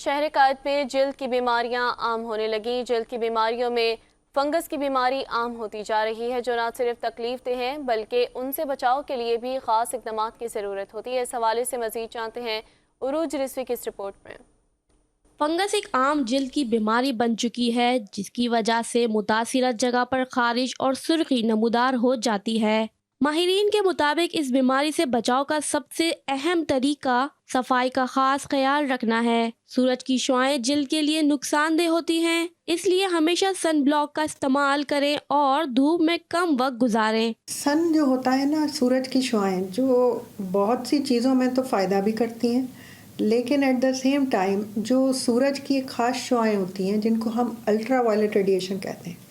शहर कायद में जिल्द की बीमारियां आम होने लगी। जिल्द की बीमारियों में फंगस की बीमारी आम होती जा रही है, जो न सिर्फ तकलीफ दे हैं बल्कि उनसे बचाव के लिए भी खास इकदाम की ज़रूरत होती है। इस हवाले से मज़ीद जानते हैं उरूज रिजवी की इस रिपोर्ट में। फंगस एक आम जिल्द की बीमारी बन चुकी है, जिसकी वजह से मुतासिर जगह पर खारिश और सुर्खी नमूदार हो जाती है। माहिरीन के मुताबिक इस बीमारी से बचाव का सबसे अहम तरीका सफाई का खास ख्याल रखना है। सूरज की शुआएं जिल्द के लिए नुकसानदेह होती हैं, इसलिए हमेशा सन ब्लॉक का इस्तेमाल करें और धूप में कम वक्त गुजारें। सन जो होता है ना, सूरज की शुआएं जो बहुत सी चीज़ों में तो फ़ायदा भी करती हैं, लेकिन एट द सेम टाइम जो सूरज की एक ख़ास शुआएं होती हैं जिनको हम अल्ट्रा वायलेट रेडिएशन कहते हैं।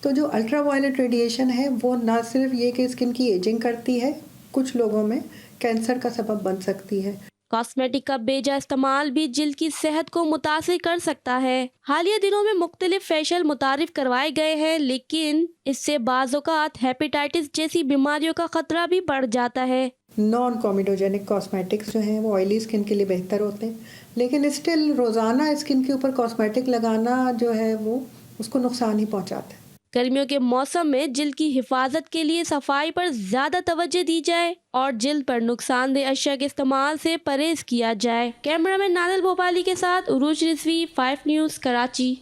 तो जो अल्ट्रा वायलेट रेडिएशन है वो ना सिर्फ ये कि स्किन की एजिंग करती है, कुछ लोगों में कैंसर का सबब बन सकती है। कॉस्मेटिक का बेजा इस्तेमाल भी जिल्द की सेहत को मुतासिर कर सकता है। हालिया दिनों में मुख्तलिफ फेशियल मुतारिफ करवाए गए हैं, लेकिन इससे बाज़ औक़ात हेपेटाइटिस जैसी बीमारियों का खतरा भी बढ़ जाता है। नॉन कॉमेडोजेनिक कॉस्मेटिक्स जो हैं वो ऑयली स्किन के लिए बेहतर होते हैं, लेकिन स्टिल रोज़ाना स्किन के ऊपर कॉस्मेटिक लगाना जो है वो उसको नुकसान ही पहुंचाता है। गर्मियों के मौसम में जिल्द की हिफाजत के लिए सफाई पर ज्यादा तवज्जो दी जाए और जिल्द पर नुकसानदेह अशिया के इस्तेमाल से परहेज किया जाए। कैमरामैन नादल भोपाली के साथ उरूज रिजवी, 5 न्यूज़, कराची।